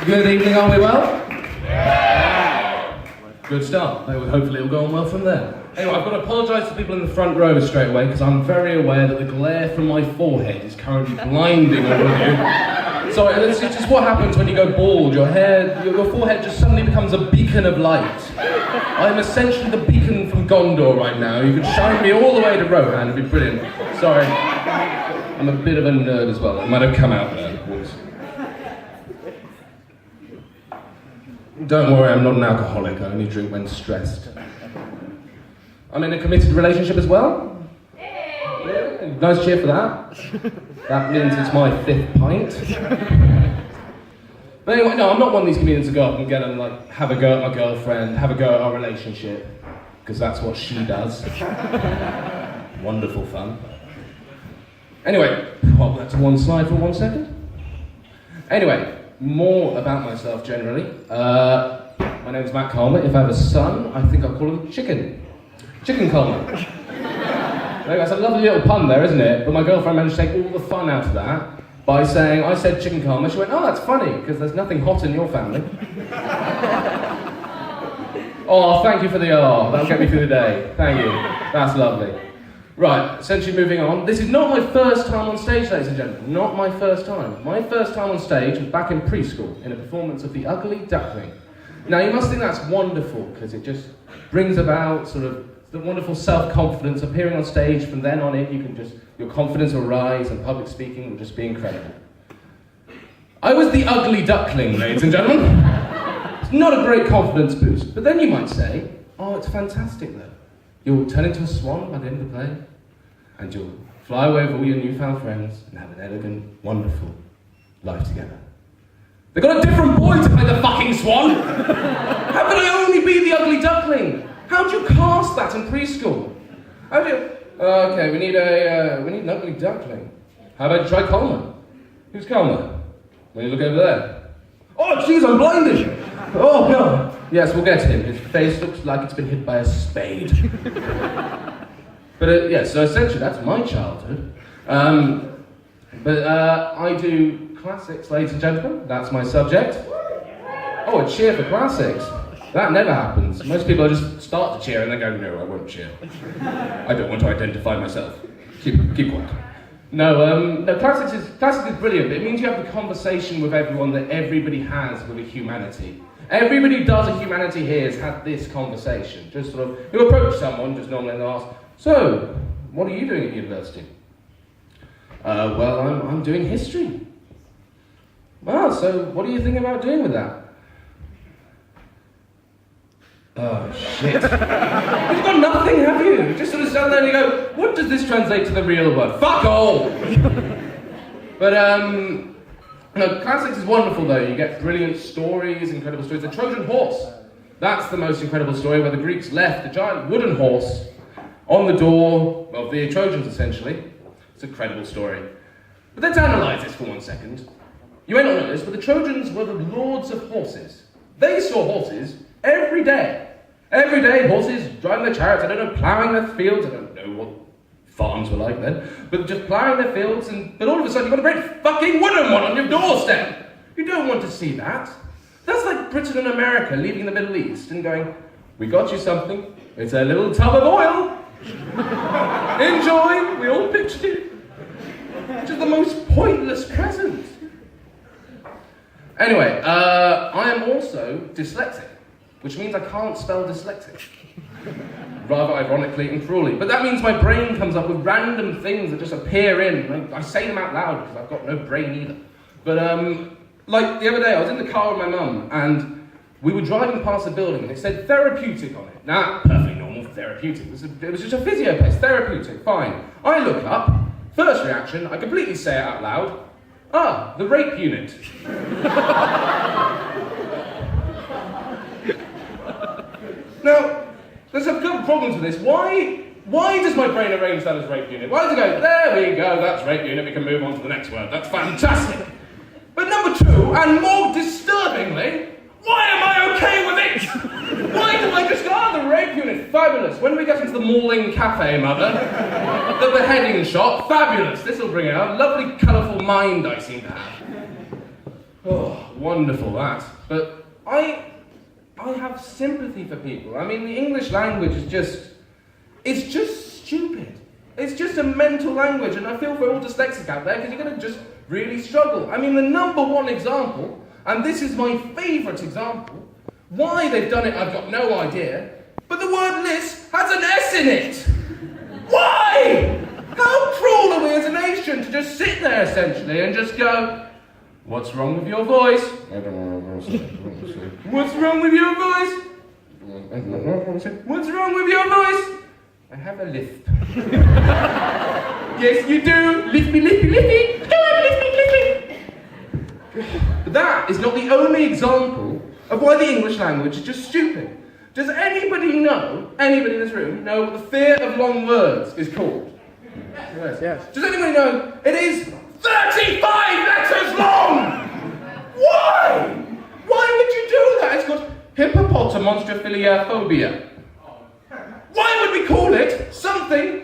Good evening, are we well? Yeah! Good start. Hopefully it'll go on well from there. Anyway, I've got to apologise to people in the front row straight away because I'm very aware that the glare from my forehead is currently blinding all of you. Sorry, it's just what happens when you go bald. Your forehead just suddenly becomes a beacon of light. I'm essentially the beacon from Gondor right now. You could shine me all the way to Rohan, it'd be brilliant. Sorry. I'm a bit of a nerd as well. It might have come out there. Don't worry, I'm not an alcoholic. I only drink when stressed. I'm in a committed relationship as well. Yeah, nice cheer for that. That means it's my 5th pint. But anyway, no, I'm not one of these comedians to go up and get and like have a go at my girlfriend, have a go at our relationship, because that's what she does. Wonderful fun. Anyway, pop that to one slide for 1 second. Anyway, more about myself generally. My name's Matt Coleman. If I have a son, I think I'll call him Chicken. Chicken Coleman. That's a lovely little pun there, isn't it? But my girlfriend managed to take all the fun out of that by saying, I said Chicken Coleman. She went, oh, that's funny, because there's nothing hot in your family. Oh, thank you for the R. That'll get me through the day. Thank you. That's lovely. Right, essentially moving on. This is not my first time on stage, ladies and gentlemen. Not my first time. My first time on stage was back in preschool in a performance of The Ugly Duckling. Now, you must think that's wonderful, because it just brings about sort of the wonderful self-confidence. Appearing on stage, from then on in, you can just, your confidence will rise and public speaking will just be incredible. I was the ugly duckling, ladies and gentlemen. It's not a great confidence boost, but then you might say, oh, it's fantastic though. You'll turn into a swan by the end of the play, and you'll fly away with all your newfound friends and have an elegant, wonderful life together. They got a different boy to play the fucking swan! How could I only be the ugly duckling? How'd you cast that in preschool? How'd you... okay, we need an ugly duckling. How about you try Coleman? Who's Coleman? When you look over there. Oh, jeez, I'm blinded! Oh, no. Yes, we'll get him. His face looks like it's been hit by a spade. But yeah, so essentially that's my childhood. I do classics, ladies and gentlemen. That's my subject. Oh, a cheer for classics. That never happens. Most people just start to cheer and then go, no, I won't cheer. I don't want to identify myself. Keep quiet. No, classics is brilliant. It means you have the conversation with everyone that everybody has with a humanity. Everybody who does a humanity here has had this conversation. Just sort of, you approach someone, just normally and ask, so, what are you doing at university? Well, I'm doing history. Well, so what do you think about doing with that? Oh, shit. You've got nothing, have you? You just sort of stand there and you go, what does this translate to the real world? Fuck all! But, no, classics is wonderful though. You get brilliant stories, incredible stories. The Trojan horse. That's the most incredible story, where the Greeks left the giant wooden horse on the door of the Trojans, essentially. It's a credible story. But let's analyse this for 1 second. You may not know this, but the Trojans were the lords of horses. They saw horses every day. Every day, horses driving their chariots, I don't know, ploughing their fields, I don't know what farms were like then, but just ploughing their fields, but all of a sudden you've got a great fucking wooden one on your doorstep. You don't want to see that. That's like Britain and America leaving the Middle East and going, we got you something, it's a little tub of oil. Enjoy, we all pictured it. Which is the most pointless present. Anyway, I am also dyslexic, which means I can't spell dyslexic. Rather ironically and cruelly. But that means my brain comes up with random things that just appear in. I say them out loud because I've got no brain either. But like the other day, I was in the car with my mum and we were driving past a building and it said therapeutic on it. Now, perfectly normal, therapeutic. It was just a physio place, therapeutic, fine. I look up, first reaction, I completely say it out loud. Ah, the rape unit. Now, there's a couple of problems with this. Why does my brain arrange that as rape unit? Why does it go, there we go, that's rape unit, we can move on to the next word, that's fantastic. But number two, and more disturbingly, why am I okay with it? Why do I just go, the rape unit, fabulous. When we get into the mauling cafe, mother, the beheading shop, fabulous. This will bring out a lovely, colourful mind I seem to have. Oh, wonderful, that. But I have sympathy for people. I mean, the English language is it's just stupid. It's just a mental language, and I feel for all dyslexics out there, because you're going to just really struggle. I mean, the number one example, and this is my favourite example, why they've done it, I've got no idea, but the word list has an S in it. Why? How cruel are we as a nation to just sit there, essentially, and just go, what's wrong with your voice? I don't know what I'm saying. What's wrong with your voice? What's wrong with your voice? I have a lisp. Yes, you do. Lispy, lispy, lispy. Go on, lispy, lispy. But that is not the only example of why the English language is just stupid. Does anybody in this room, know what the fear of long words is called? Yes. Does anybody know it is 35 letters long? Why? Why would you do that? It's called hippopotamonstrophilia. Why would we call it something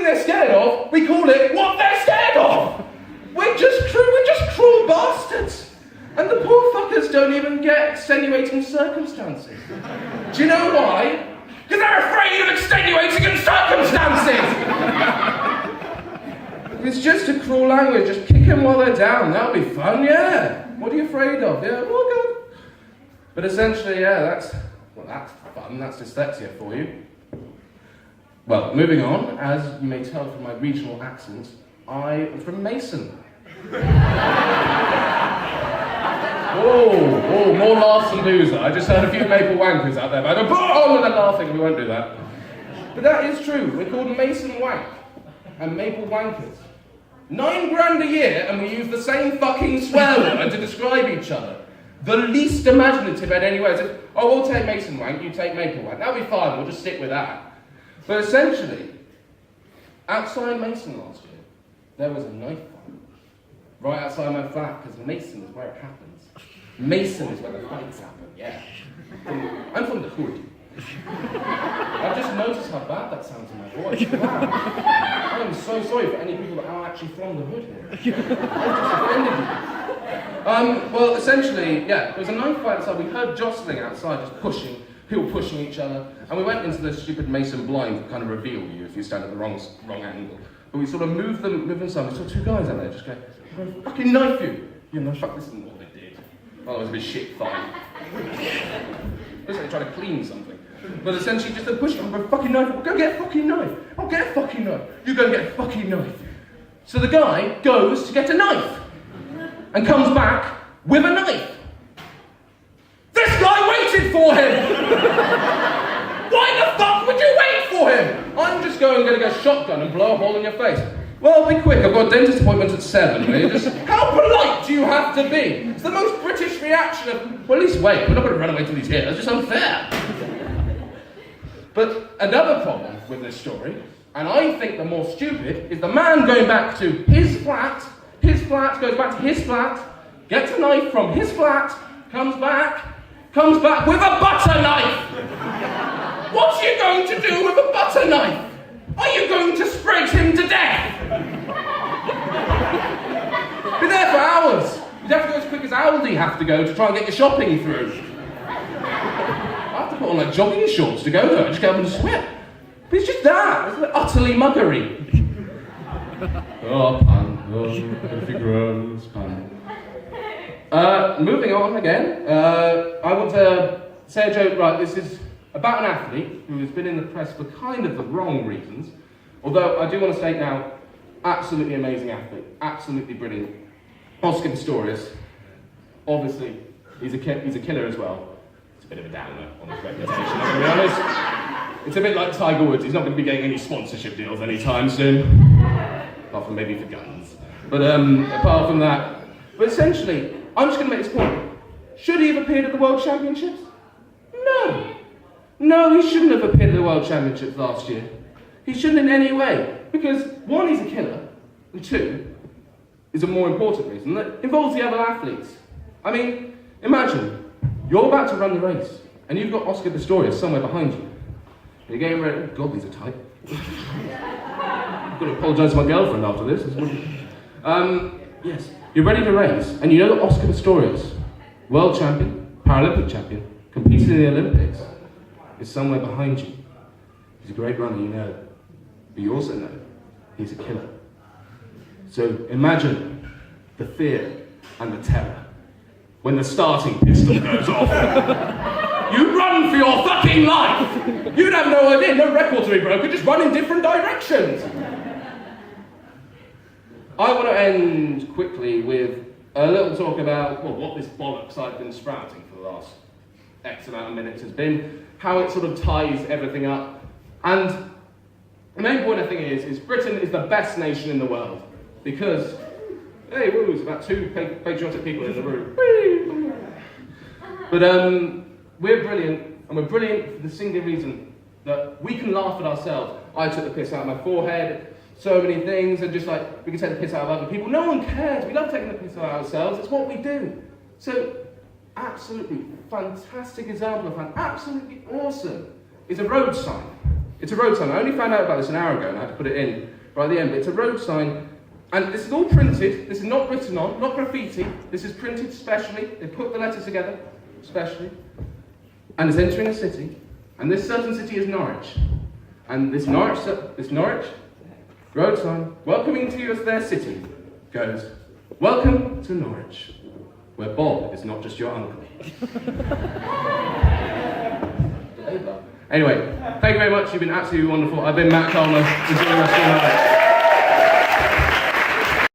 they're scared of? We call it what they're scared of. We're just cruel bastards. And the poor fuckers don't even get extenuating circumstances. Do you know why? Because they're afraid of extenuating circumstances! It's just a cruel language. Just kick them while they're down. That'll be fun, yeah. What are you afraid of? Yeah, well, good. But essentially, yeah, that's fun. That's dyslexia for you. Well, moving on, as you may tell from my regional accent, I am from Mason. Oh, more laughs than loser. I just heard a few maple wankers out there, but I go, oh, and they're laughing, we won't do that. But that is true. We're called Mason Wank and Maple Wankers. $9,000 a year, and we use the same fucking swear word to describe each other. The least imaginative in any way. It's like, oh, we'll take Mason Wank, you take Maple Wank. That'll be fine, we'll just stick with that. But essentially, outside Mason last year, there was a knife fight. Right outside my flat, because Mason is where it happens. Mason is where the fights happen, yeah. I'm from the hood. I've just noticed how bad that sounds in my voice. Wow. I'm so sorry for any people that are actually from the hood here. I've just offended you. Well, essentially, yeah, there was a knife fight outside. We heard jostling outside, just pushing, people pushing each other. And we went into the stupid Mason blind that kind of reveal you if you stand at the wrong angle. But we sort of moved them aside. We saw two guys out there just going, I'm going to fucking knife you. You know, fuck, this isn't what they did. Oh, it was a bit shit fight. It was like trying to clean something. But essentially just a push, I'm going to fucking knife. Go get a fucking knife. I'll get a fucking knife. You go and get a fucking knife. So the guy goes to get a knife and comes back with a knife. This guy waited for him! Why the fuck would you wait for him? I'm just going to get a shotgun and blow a hole in your face. Well, be quick, I've got a dentist appointment at 7. How polite do you have to be? It's the most British reaction of, well, at least wait, we're not going to run away till he's here, that's just unfair. But another problem with this story, and I think the more stupid, is the man going back to his flat, goes back to his flat, gets a knife from his flat, comes back with a butter knife! What's he going to do with a butter knife? Are you going to spread him to death? Be there for hours. You'd have to go as quick as Aldi have to go to try and get your shopping through. I have to put on like jogging shorts to go there. I just get up and sweat. But it's just that. It's like utterly muggery. Oh, pun. Oh, pretty gross pun. Moving on again. I want to say a joke. Right, this is about an athlete who has been in the press for kind of the wrong reasons. Although I do want to state now, absolutely amazing athlete, absolutely brilliant. Oscar Pistorius, obviously, he's a killer as well. It's a bit of a downer on his reputation, I'm going to be honest. It's a bit like Tiger Woods, he's not going to be getting any sponsorship deals anytime soon. Apart from maybe for guns. But apart from that, but essentially, I'm just going to make this point. Should he have appeared at the World Championships? No. No, he shouldn't have appeared at the World Championships last year. He shouldn't in any way. Because, one, he's a killer, and two, is a more important reason that involves the other athletes. I mean, imagine, you're about to run the race, and you've got Oscar Pistorius somewhere behind you. You're getting ready, oh God, these are tight. I've got to apologise to my girlfriend after this. Yes, you're ready to race, and you know that Oscar Pistorius world champion, Paralympic champion, competed in the Olympics, is somewhere behind you. He's a great runner, you know, but you also know he's a killer. So imagine the fear and the terror when the starting pistol goes off. You run for your fucking life! You'd have no idea, no record to be broken, just run in different directions. I want to end quickly with a little talk about, well, what this bollocks I've been sprouting for the last X amount of minutes has been, how it sort of ties everything up. And the main point I think is Britain is the best nation in the world. Because, hey, woo, there's about 2 patriotic people in the room. Whee! But we're brilliant, and we're brilliant for the single reason that we can laugh at ourselves. I took the piss out of my forehead, so many things, and just like, we can take the piss out of other people. No one cares, we love taking the piss out of ourselves, it's what we do. So, absolutely fantastic example of fun, absolutely awesome, is a road sign. It's a road sign. I only found out about this an hour ago, and I had to put it in right at the end, but it's a road sign. And this is all printed, this is not written on, not graffiti, this is printed specially, they put the letters together, specially, and it's entering a city, and this certain city is Norwich. And this Norwich road sign, welcoming to you as their city, goes, welcome to Norwich, where Bob is not just your uncle. Anyway, thank you very much, you've been absolutely wonderful. I've been Matt Coleman, enjoy the rest of your night.